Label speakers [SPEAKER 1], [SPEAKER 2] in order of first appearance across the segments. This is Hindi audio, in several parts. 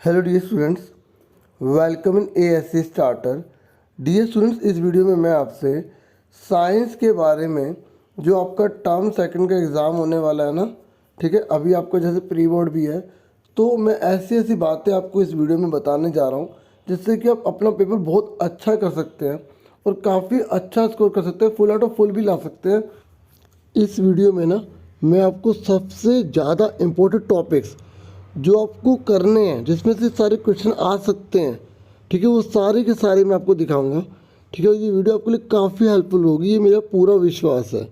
[SPEAKER 1] Hello dear students, welcome in ASC starter. Dear students, इस वीडियो में मैं आपसे साइंस के बारे में जो आपका टर्म सेकंड का एग्ज़ाम होने वाला है ना, ठीक है, अभी आपका जैसे प्री बोर्ड भी है, तो मैं ऐसी ऐसी बातें आपको इस वीडियो में बताने जा रहा हूँ जिससे कि आप अपना पेपर बहुत अच्छा कर सकते हैं और काफ़ी अच्छा स्कोर कर सकते हैं, फुल आउट ऑफ फुल भी ला सकते हैं। इस वीडियो में ना मैं आपको सबसे ज़्यादा इम्पोर्टेंट टॉपिक्स जो आपको करने हैं, जिसमें से सारे क्वेश्चन आ सकते हैं, ठीक है, वो सारे के सारे मैं आपको दिखाऊंगा। ठीक है, ये वीडियो आपके लिए काफ़ी हेल्पफुल होगी, ये मेरा पूरा विश्वास है।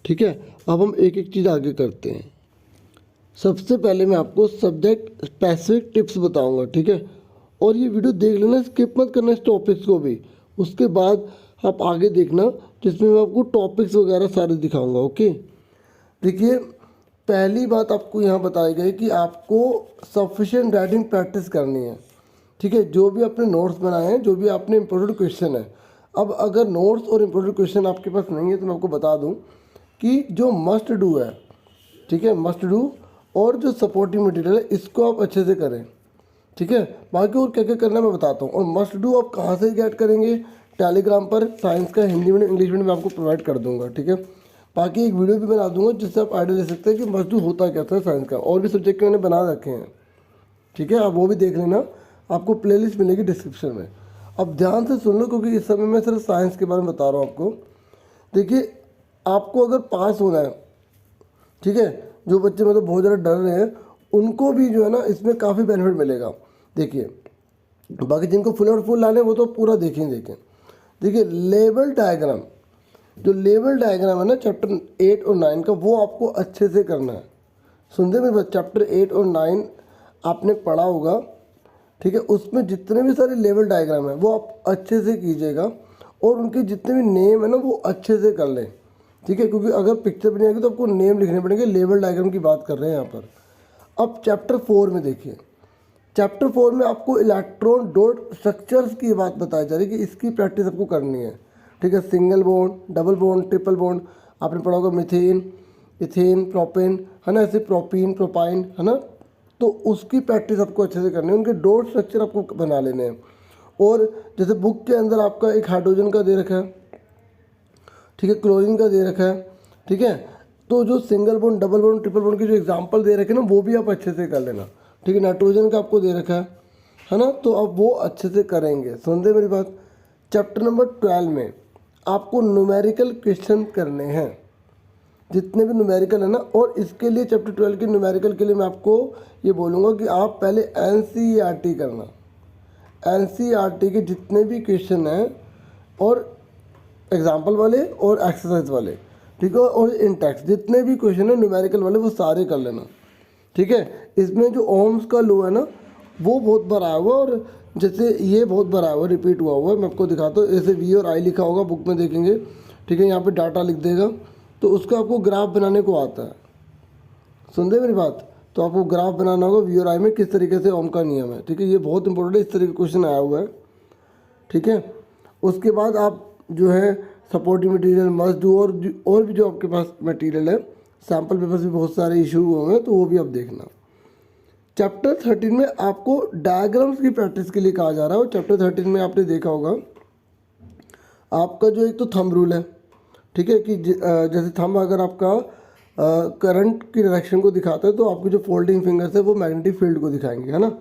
[SPEAKER 1] ठीक है, अब हम एक एक चीज़ आगे करते हैं। सबसे पहले मैं आपको सब्जेक्ट स्पेसिफिक टिप्स बताऊंगा, ठीक है, और ये वीडियो देख लेना, स्किप मत करना इस टॉपिक्स को भी। उसके बाद आप आगे देखना जिसमें मैं आपको टॉपिक्स वगैरह सारे दिखाऊंगा। ओके, देखिए, पहली बात आपको यहाँ बताई गई कि आपको सफिशिएंट राइटिंग प्रैक्टिस करनी है। ठीक है, जो भी आपने नोट्स बनाए हैं, जो भी आपने इम्पोर्टेंट क्वेश्चन है, अब अगर नोट्स और इम्पोर्टेंट क्वेश्चन आपके पास नहीं है तो मैं आपको बता दूँ कि जो मस्ट डू है, ठीक है, मस्ट डू और जो सपोर्टिव मटेरियल है, इसको आप अच्छे से करें। ठीक है, बाकी और क्या क्या करना है मैं बताता हूँ। और मस्ट डू आप कहाँ से गेट करेंगे? टेलीग्राम पर साइंस का हिंदी मीडियम इंग्लिश मीडियम मैं आपको प्रोवाइड कर दूँगा। ठीक है, बाकी एक वीडियो भी बना दूंगा जिससे आप आइडिया ले सकते हैं कि मस्ट डू होता क्या था साइंस का, और भी सब्जेक्ट मैंने बना रखे हैं। ठीक है, आप वो भी देख लेना, आपको प्लेलिस्ट मिलेगी डिस्क्रिप्शन में। अब ध्यान से सुन लो क्योंकि इस समय मैं सिर्फ साइंस के बारे में बता रहा हूँ आपको। देखिए, आपको अगर पास होना है, ठीक है, जो बच्चे मतलब बहुत ज़्यादा डर रहे हैं उनको भी जो है ना इसमें काफ़ी बेनिफिट मिलेगा। देखिए, बाकी जिनको फुल और फुल लाने वो तो पूरा देखें। देखिए, लेवल डायग्राम, जो लेवल डायग्राम है ना चैप्टर 8 और 9 का, वो आपको अच्छे से करना है। सुनते मेरे पास, चैप्टर 8 और 9 आपने पढ़ा होगा, ठीक है, उसमें जितने भी सारे लेवल डायग्राम है वो आप अच्छे से कीजिएगा और उनके जितने भी नेम है ना वो अच्छे से कर लें। ठीक है, क्योंकि अगर पिक्चर बनी आएगी तो आपको नेम लिखने पड़ेंगे। लेवल डायग्राम की बात कर रहे हैं यहाँ पर। अब चैप्टर 4 में देखिए, चैप्टर 4 में आपको इलेक्ट्रॉन डॉट स्ट्रक्चर्स की बात बताई जा रही है कि इसकी प्रैक्टिस आपको करनी है। ठीक है, single bond, double bond, triple bond आपने पढ़ा होगा, मीथेन, इथेन, प्रोपेन, है ना, ऐसे प्रोपीन, प्रोपाइन, है ना, तो उसकी प्रैक्टिस आपको अच्छे से करनी है। उनके डॉट स्ट्रक्चर आपको बना लेने हैं। और जैसे बुक के अंदर आपका एक हाइड्रोजन का दे रखा है, ठीक है, क्लोरीन का दे रखा है, ठीक है, तो जो single bond, double bond, triple bond के जो एग्जांपल दे रखे हैं ना वो भी आप अच्छे से कर लेना। ठीक है, नाइट्रोजन का आपको दे रखा है ना, तो आप वो अच्छे से करेंगे। सुनते मेरी बात। चैप्टर नंबर 12 में आपको न्यूमेरिकल क्वेश्चन करने हैं, जितने भी न्यूमेरिकल है ना, और इसके लिए चैप्टर 12 के न्यूमेरिकल के लिए मैं आपको ये बोलूँगा कि आप पहले एनसीईआरटी करना। एनसीईआरटी के जितने भी क्वेश्चन हैं, और एग्जाम्पल वाले और एक्सरसाइज वाले, ठीक है, और इन टेक्स्ट जितने भी क्वेश्चन है न्यूमेरिकल वाले वो सारे कर लेना। ठीक है, इसमें जो ओम्स का लॉ है ना वो बहुत बार आया हुआ, और जैसे ये बहुत बार आया हुआ, रिपीट हुआ है। मैं आपको दिखाता हूँ, ऐसे वी और आई लिखा होगा बुक में, देखेंगे, ठीक है, यहाँ पे डाटा लिख देगा तो उसका आपको ग्राफ बनाने को आता है। सुनते मेरी बात, तो आपको ग्राफ बनाना होगा वी और आई में किस तरीके से ओम का नियम है। ठीक है, ये बहुत इंपॉर्टेंट है, इस तरीके का क्वेश्चन आया हुआ है। ठीक है, उसके बाद आप जो है सपोर्टिव मटेरियल, मस्ट डू, और भी जो आपके पास मटेरियल है, सैम्पल पेपर्स भी बहुत सारे इशू हुए हैं तो वो भी आप देखना। चैप्टर 13 में आपको डायग्राम्स की प्रैक्टिस के लिए कहा जा रहा है। और चैप्टर 13 में आपने देखा होगा आपका जो एक तो थंब रूल है, ठीक है, कि जैसे थंब अगर आपका करंट की डायरेक्शन को दिखाता है तो आपकी जो फोल्डिंग फिंगर्स है वो मैग्नेटिक फील्ड को दिखाएंगे, है ना।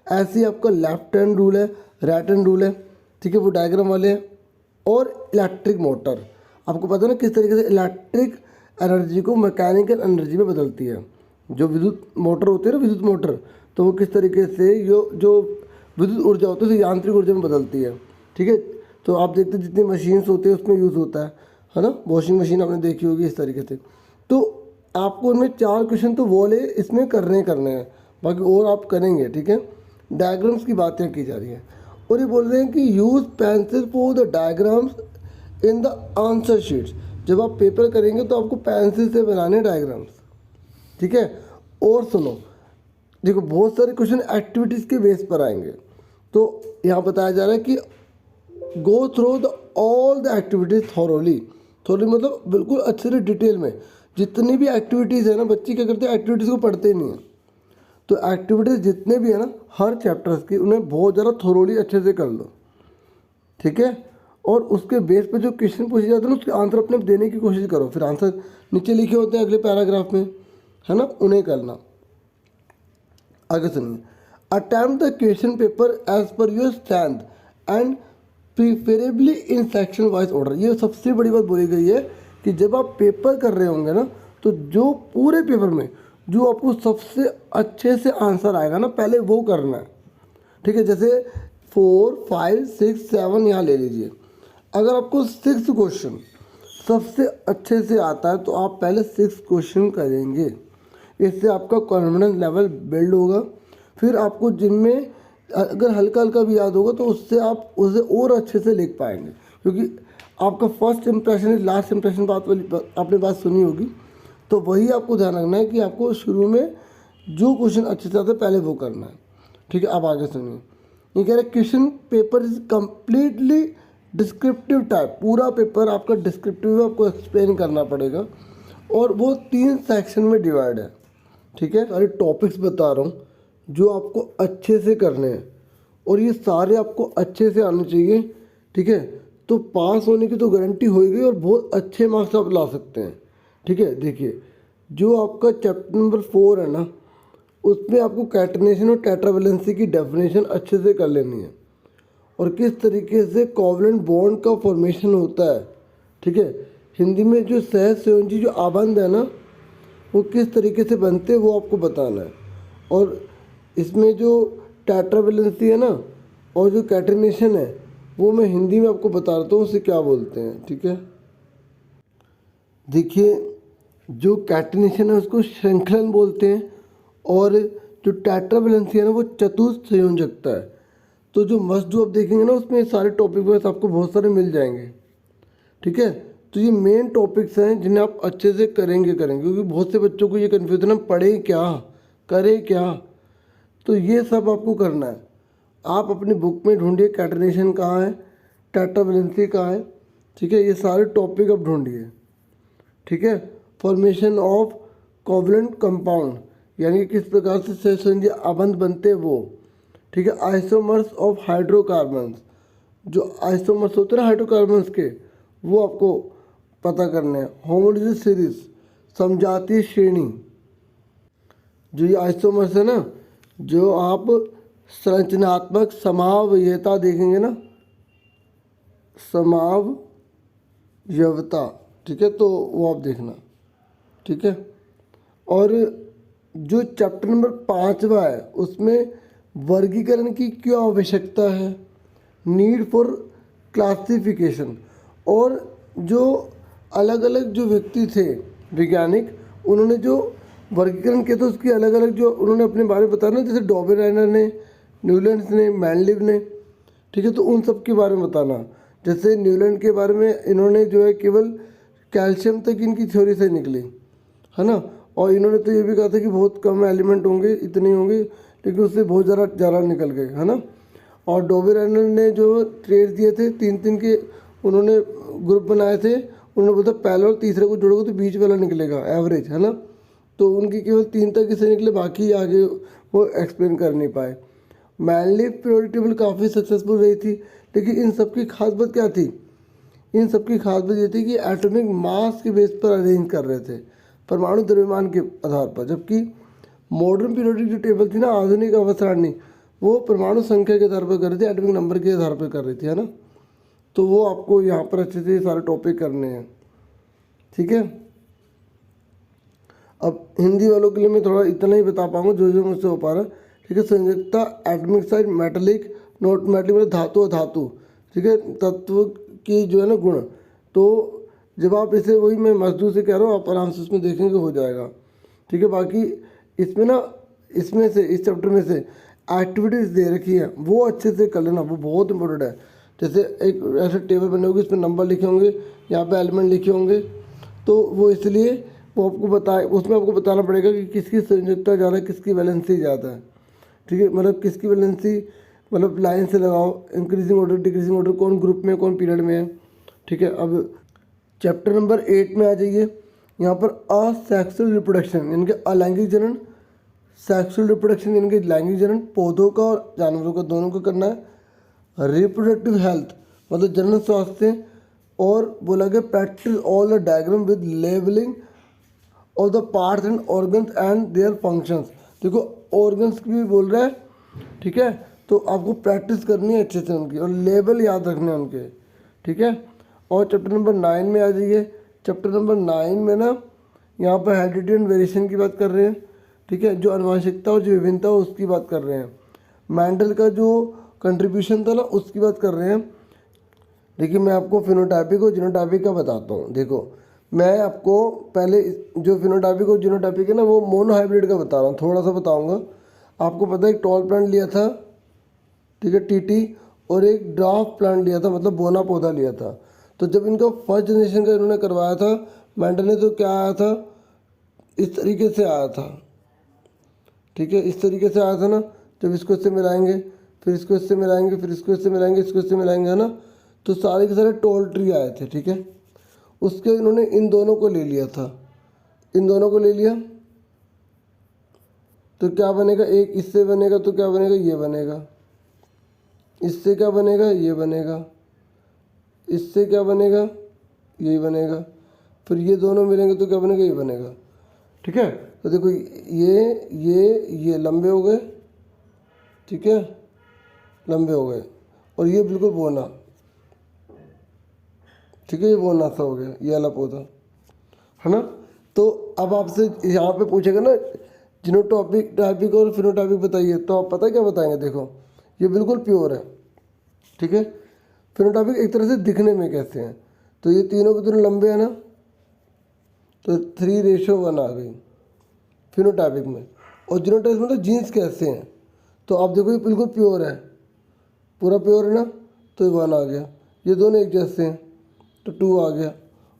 [SPEAKER 1] ऐसे ही आपका लेफ्ट हैंड रूल है, राइट हैंड रूल है, ठीक है, वो डायग्राम वाले हैं। और इलेक्ट्रिक मोटर, आपको पता है ना किस तरीके से इलेक्ट्रिक एनर्जी को मैकेनिकल एनर्जी में बदलती है। जो विद्युत मोटर होती है ना, विद्युत मोटर, तो वो किस तरीके से जो विद्युत ऊर्जा होती है उसे यांत्रिक ऊर्जा में बदलती है। ठीक है, तो आप देखते हैं जितनी मशीन्स होती है उसमें यूज़ होता है ना, वॉशिंग मशीन आपने देखी होगी इस तरीके से। तो आपको उनमें 4 क्वेश्चन तो वो ले इसमें करने हैं, बाकी और आप करेंगे। ठीक है, डायग्राम्स की बातें की जा रही हैं, और ये बोल रहे हैं कि use pencil for the diagrams in the answer sheets. जब आप पेपर करेंगे तो आपको पेंसिल से बनाने डायग्राम्स। ठीक है, और सुनो, देखो बहुत सारे क्वेश्चन एक्टिविटीज़ के बेस पर आएंगे, तो यहाँ बताया जा रहा है कि go through the all the activities thoroughly मतलब बिल्कुल अच्छे से डिटेल में। जितनी भी एक्टिविटीज़ है ना, बच्चे क्या करते हैं एक्टिविटीज़ को पढ़ते नहीं हैं, तो एक्टिविटीज़ जितने भी है ना हर चैप्टर्स की, उन्हें बहुत ज़्यादा थोरोली अच्छे से कर लो, ठीक है। और उसके बेस पे जो क्वेश्चन पूछे जाते हैं ना उसके आंसर अपने देने की कोशिश करो। फिर आंसर नीचे लिखे होते हैं अगले पैराग्राफ में, है ना, उन्हें करना। आगे सुनिए, attempt the question paper as per your strength and preferably in section wise order. ये सबसे बड़ी बात बोली गई है कि जब आप पेपर कर रहे होंगे ना, तो जो पूरे पेपर में जो आपको सबसे अच्छे से आंसर आएगा ना, पहले वो करना है, ठीक है। जैसे 4, 5, 6, 7 यहाँ ले लीजिए। अगर आपको 6 क्वेश्चन सबसे अच्छे से आता है तो आप पहले 6 क्वेश्चन करेंगे। इससे आपका कॉन्फिडेंस लेवल बिल्ड होगा। फिर आपको जिनमें अगर हल्का हल्का भी याद होगा तो उससे आप उसे और अच्छे से लिख पाएंगे, क्योंकि आपका first impression is last impression बात वाली आपने बात सुनी होगी। तो वही आपको ध्यान रखना है कि आपको शुरू में जो क्वेश्चन अच्छे से आते हैं पहले वो करना है, ठीक है। अब आगे सुनिए, ये कह रहे question paper is completely descriptive type. पूरा पेपर आपका डिस्क्रिप्टिव है, आपको एक्सप्लेन करना पड़ेगा और वो 3 सेक्शन में डिवाइड है, ठीक है। सारे टॉपिक्स बता रहा हूँ जो आपको अच्छे से करने हैं और ये सारे आपको अच्छे से आने चाहिए, ठीक है। तो पास होने की तो गारंटी होगी और बहुत अच्छे मार्क्स आप ला सकते हैं, ठीक है। देखिए, जो आपका चैप्टर नंबर 4 है ना, उसमें आपको कैटनेशन और टेट्रावेलेंसी की डेफिनेशन अच्छे से कर लेनी है और किस तरीके से कोवलेंट बॉन्ड का फॉर्मेशन होता है, ठीक है। हिंदी में जो सहसंयोजी जो आबंध है ना, वो किस तरीके से बनते हैं वो आपको बताना है। और इसमें जो टेट्रावेलेंसी है ना और जो कैटनेशन है वो मैं हिंदी में आपको बता देता हूँ उसे क्या बोलते हैं, ठीक है। देखिए, जो कैटनेशन है उसको श्रृंखलन बोलते हैं और जो टेट्रावेलेंसी है ना वो चतुर्थ संयोजकता है। तो जो मस्ट डू आप देखेंगे ना उसमें सारे टॉपिक वाइज आपको बहुत सारे मिल जाएंगे, ठीक है। तो ये मेन टॉपिक्स हैं जिन्हें आप अच्छे से करेंगे क्योंकि बहुत से बच्चों को ये कन्फ्यूजन है पढ़े क्या करें क्या। तो ये सब आपको करना है। आप अपनी बुक में ढूंढिए कैटनेशन कहाँ है, टेट्रावेलेंसी कहाँ है, ठीक है। ये सारे टॉपिक आप ढूंढिए, ठीक है। फॉर्मेशन ऑफ कोवलेंट कंपाउंड यानी कि किस प्रकार से सहसंयोजी आबंध बनते हैं वो, ठीक है। आइसोमर्स ऑफ हाइड्रोकार्बन्स, जो आइसोमर्स होते हैं ना हाइड्रोकार्बन्स के, वो आपको पता करने हैं। होमोलॉजी सीरीज, समजातीय श्रेणी, जो ये आइसोमर्स है ना, जो आप संरचनात्मक समावयवता देखेंगे ना, समावयवता, ठीक है, तो वो आप देखना, ठीक है। और जो चैप्टर नंबर 5वां है उसमें वर्गीकरण की क्यों आवश्यकता है, नीड फॉर क्लासिफिकेशन, और जो अलग अलग जो व्यक्ति थे वैज्ञानिक, उन्होंने जो वर्गीकरण किया था उसकी अलग अलग जो उन्होंने अपने बारे में बताया ना, जैसे डॉबेराइनर ने, न्यूलैंड ने, मैनलिव ने, ठीक है। तो उन सब के बारे में बताना। जैसे न्यूलैंड के बारे में इन्होंने जो है केवल कैल्शियम तक इनकी थ्योरी से निकली, है ना। और इन्होंने तो ये भी कहा था कि बहुत कम एलिमेंट होंगे, इतने होंगे, लेकिन उससे बहुत ज़्यादा निकल गए, है ना। और डॉबेराइनर ने जो ट्रेड दिए थे 3-3 के, उन्होंने ग्रुप बनाए थे, उन्होंने बोला पहला और तीसरे को जोड़ोगे तो बीच वाला निकलेगा एवरेज, है ना। तो उनकी केवल 3 तक से निकले, बाकी आगे वो एक्सप्लेन कर नहीं पाए। मैनलिव पीरियोडिक टेबल काफ़ी सक्सेसफुल रही थी, लेकिन इन सब की खास बात क्या थी, इन सब की खास बात ये थी कि एटॉमिक मास के बेस पर अरेंज कर रहे थे, परमाणु द्रव्यमान के आधार पर। जबकि मॉडर्न पीरियोडिक जो टेबल थी ना, आधुनिक अवसरणी, वो परमाणु संख्या के आधार पर कर रही थी, एटॉमिक नंबर के आधार पर कर रही थी, है ना। तो वो आपको यहाँ पर अच्छे से सारे टॉपिक करने हैं, ठीक है। अब हिंदी वालों के लिए मैं थोड़ा इतना ही बता पाऊंगा जो जो मुझसे हो पा रहा है, ठीक है। संयुक्ता, atomic size, metallic, not metallic मतलब धातु अधातु, ठीक है, तत्व की जो है ना गुण। तो जब आप इसे, वही मैं मजदूर से कह रहा हूँ, आप आराम से उसमें देखेंगे हो जाएगा, ठीक है। बाकी इसमें ना, इसमें से इस चैप्टर में से एक्टिविटीज़ दे रखी है वो अच्छे से कर लेना, वो बहुत इंपॉर्टेंट है। जैसे एक ऐसे टेबल बने होंगे, इसमें नंबर लिखे होंगे, यहाँ पे एलिमेंट लिखे होंगे, तो वो इसलिए वो आपको बताए, उसमें आपको बताना पड़ेगा कि किसकी संयोजकता ज़्यादा है, किसकी वैलेंसी ज़्यादा है, ठीक है। मतलब किसकी वैलेंसी, मतलब लाइन से लगाओ, इंक्रीजिंग ऑर्डर, डिक्रीजिंग ऑर्डर, कौन ग्रुप में कौन पीरियड में है, ठीक है। अब चैप्टर नंबर 8 में आ जाइए। यहाँ पर असेक्सुअल रिप्रोडक्शन यानी कि अलैंगिक जनन, सेक्सुअल रिप्रोडक्शन यानी कि लैंगिक जनन पौधों का और जानवरों का दोनों को करना है। रिप्रोडक्टिव हेल्थ मतलब जनन स्वास्थ्य, और बोला गया practice all the diagram with labelling of the parts and organs and their functions. देखो ऑर्गन्स की भी बोल रहा है, ठीक है, तो आपको प्रैक्टिस करनी है अच्छे से उनकी और लेबल याद रखने हैं उनके, ठीक है। और चैप्टर नंबर 9 में आ जाइए। चैप्टर नंबर 9 में ना यहाँ पर हेरिडिटी एंड वेरिएशन की बात कर रहे हैं, ठीक है, जो अनुवांशिकता और जो विभिन्नता हो उसकी बात कर रहे हैं। मैंडल का जो कंट्रीब्यूशन था ना उसकी बात कर रहे हैं। देखिए मैं आपको फिनोटाइपिक और जीनोटाइपिक का बताता हूँ। देखो मैं आपको पहले जो फिनोटाइपिक और जीनोटाइपिक है ना वो मोनोहाइब्रिड का बता रहा हूँ, थोड़ा सा बताऊँगा। आपको पता है एक टॉल प्लांट लिया था, ठीक है, टीटी, और एक ड्राफ्ट प्लांट लिया था मतलब बोना पौधा लिया था। तो जब इनका फर्स्ट जनरेशन का इन्होंने करवाया था मैंडल ने, तो क्या आया था, इस तरीके से आया था, ठीक है, इस तरीके से आया था ना। जब इसको इससे मिलाएंगे, फिर इसको इससे मिलाएंगे, फिर इसको इससे मिलाएंगे, इसको इससे मिलाएंगे, है ना, तो सारे के सारे टॉल ट्री आए थे, ठीक है। उसके इन्होंने इन दोनों को ले लिया था, इन दोनों को ले लिया तो क्या बनेगा, एक इससे बनेगा तो क्या बनेगा, ये बनेगा, इससे क्या बनेगा, ये बनेगा, इससे क्या बनेगा, यही बनेगा, फिर ये दोनों मिलेंगे तो क्या बनेगा, ये बनेगा, ठीक है। तो देखो ये लंबे हो गए, ठीक है, लंबे हो गए, और ये बिल्कुल बोना, ठीक है, ये बोना सा हो गया, ये वाला पौधा, है ना। तो अब आपसे यहाँ पे पूछेगा ना जीनोटाइपिक और फिनोटाइपिक बताइए, तो आप पता है क्या बताएंगे, देखो ये बिल्कुल प्योर है, ठीक है। फिनोटाइपिक एक तरह से दिखने में कैसे हैं, तो ये तीनों के तीनों लंबे हैं ना, तो 3:1 आ गई फिनोटाइपिक में। और जीनोटाइपिक मतलब जीन्स कैसे हैं, तो आप देखो ये बिल्कुल प्योर है, पूरा प्योर है ना, तो ये 1 आ गया। ये दोनों एक जैसे हैं तो 2 आ गया,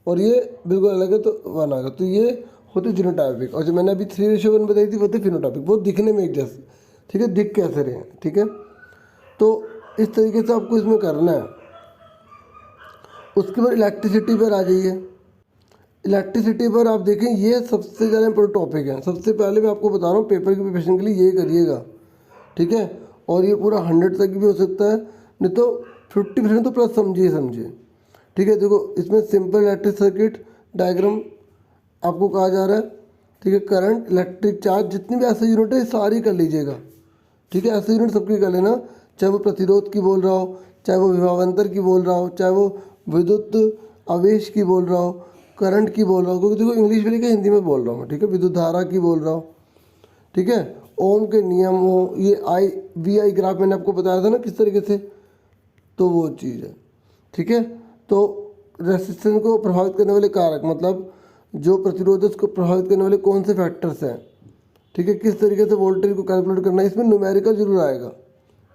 [SPEAKER 1] और ये बिल्कुल अलग है तो 1 आ गया। तो ये होते जीनोटाइपिक, और जो मैंने अभी 3:1 बताई थी वो थे फिनोटाइपिक, वो दिखने में एक जैसे, ठीक है, दिख कैसे रहे हैं, ठीक है। तो इस तरीके से आपको इसमें करना है। उसके बाद इलेक्ट्रिसिटी पर आ जाइए। इलेक्ट्रिसिटी पर आप देखें ये सबसे ज़्यादा इंपॉर्टेंट टॉपिक है। सबसे पहले मैं आपको बता रहा हूँ पेपर की प्रिपरेशन के लिए ये करिएगा, ठीक है, और ये पूरा 100 तक भी हो सकता है, नहीं तो 50% तो प्लस समझिए, ठीक है। देखो इसमें सिंपल इलेक्ट्रिक सर्किट डायग्राम आपको कहा जा रहा है, ठीक है, करंट, इलेक्ट्रिक चार्ज, जितनी भी ऐसे यूनिट है सारी कर लीजिएगा, ठीक है, ऐसे यूनिट सबकी कर लेना, चाहे वो प्रतिरोध की बोल रहा हो, चाहे वो विभवांतर की बोल रहा हो, चाहे वो विद्युत आवेश की बोल रहा हो, करंट की बोल रहा हो, क्योंकि देखो इंग्लिश में लिखा हिंदी में बोल रहा हूँ मैं, ठीक है, विद्युत धारा की बोल रहा हूँ, ठीक है, ओम के नियम हो, ये VI ग्राफ मैंने आपको बताया था ना किस तरीके से, तो वो चीज़ है, ठीक है। तो रेसिस्टेंस को प्रभावित करने वाले कारक मतलब जो प्रतिरोधक को प्रभावित करने वाले कौन से फैक्टर्स हैं, ठीक है, किस तरीके से वोल्टेज को कैलकुलेट करना है, इसमें न्यूमेरिकल जरूर आएगा।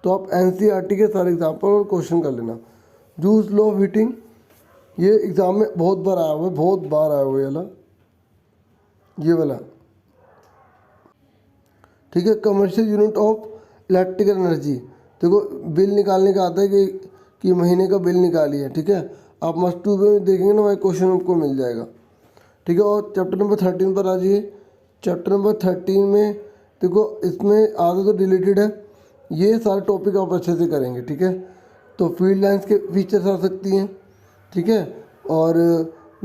[SPEAKER 1] तो आप NCERT के सारे एग्जाम्पल और क्वेश्चन कर लेना। जूल्स लॉ ऑफ हीटिंग, ये एग्ज़ाम में बहुत बार आया हुआ है, बहुत बार आया हुआ है ये वाला, ठीक है। Commercial unit of electrical energy, देखो बिल निकालने का आता है कि महीने का बिल निकालिए, ठीक है, आप मस्ट टू में देखेंगे ना वही क्वेश्चन आपको मिल जाएगा, ठीक है। और चैप्टर नंबर 13 पर आ जाइए। चैप्टर नंबर 13 में देखो इसमें आधा तो रिलेटेड है, ये सारे टॉपिक आप अच्छे से करेंगे, ठीक है। तो फील्ड लाइंस के फीचर्स आ सकती हैं, ठीक है, और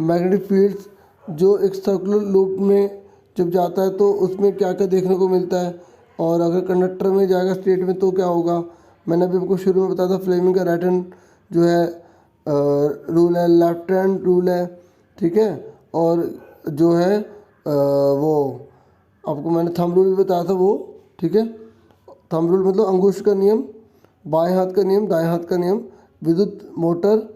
[SPEAKER 1] मैग्नेटिक फील्ड्स जो एक सर्कुलर लूप में जब जाता है तो उसमें क्या क्या देखने को मिलता है, और अगर कंडक्टर में जाएगा स्ट्रेट में तो क्या होगा। मैंने अभी आपको शुरू में बताया था फ्लेमिंग का राइट हैंड जो है रूल है, लेफ्ट हैंड रूल है, ठीक है, और जो है वो आपको मैंने थंब रूल भी बताया था वो, ठीक है। थंब रूल मतलब अंगूष्ठ का नियम, बाएं हाथ का नियम, दाएं हाथ का नियम, विद्युत मोटर,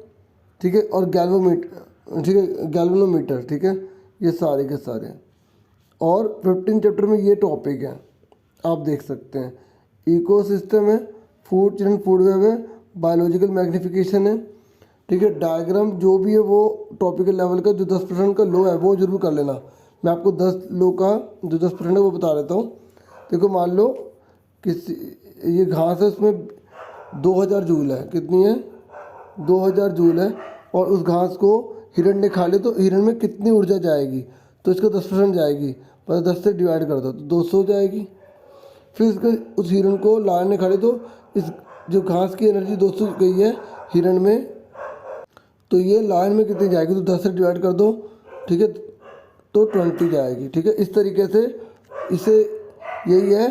[SPEAKER 1] ठीक है, और गैल्वोमीटर, ठीक है, गैल्वेनोमीटर, ठीक है, ये सारे के सारे। और 15 चैप्टर में ये टॉपिक है आप देख सकते हैं। इकोसिस्टम है, फूड चेन फूड वेब है, बायोलॉजिकल मैग्निफिकेशन है, ठीक है। डायग्राम जो भी है वो टॉपिकल लेवल का जो 10% का लो है वो जरूर कर लेना। मैं आपको 10 लो का जो 10% है वो बता देता हूँ। देखो मान लो किसी ये घास है, उसमें 2000 जूल है, कितनी है, 2000 जूल है, और उस घास को हिरण ने खा ले तो हिरण में कितनी ऊर्जा जाएगी, तो इसका 10% जाएगी, मतलब 10 से डिवाइड कर दो तो 200 जाएगी, फिर उस हिरण को लायन ने खा लिया, तो इस जो घास की एनर्जी दोस्तों गई है हिरण में, तो ये लायन में कितनी जाएगी, तो 10 से डिवाइड कर दो, ठीक है, तो 20 जाएगी। ठीक है, इस तरीके से इसे, यही है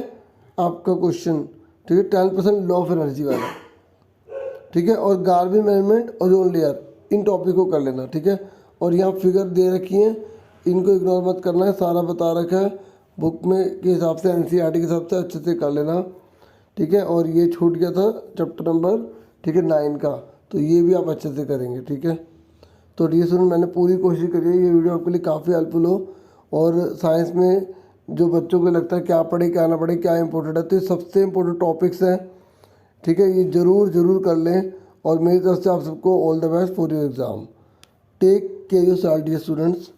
[SPEAKER 1] आपका क्वेश्चन। ठीक है, 10% लॉ ऑफ एनर्जी वाला। ठीक है, और गार्बेज मैनेजमेंट, ओजोन लेयर, इन टॉपिक को कर लेना। ठीक है, और यहाँ फिगर दे रखी हैं, इनको इग्नोर मत करना है, सारा बता रखा है बुक में के हिसाब से, एनसीईआरटी के हिसाब से अच्छे से कर लेना। ठीक है, और ये छूट गया था चैप्टर नंबर, ठीक है, 9 का, तो ये भी आप अच्छे से करेंगे। ठीक है, तो डियर स्टूडेंट, मैंने पूरी कोशिश करी है ये वीडियो आपके लिए काफ़ी हेल्पफुल हो, और साइंस में जो बच्चों को लगता है क्या पढ़े क्या ना पढ़े क्या इंपॉर्टेंट है, तो ये सबसे इंपॉर्टेंट टॉपिक्स हैं। ठीक है, ये ज़रूर कर लें, और मेरी तरफ से आप सबको all the best for your exam. Take care yourself dear students.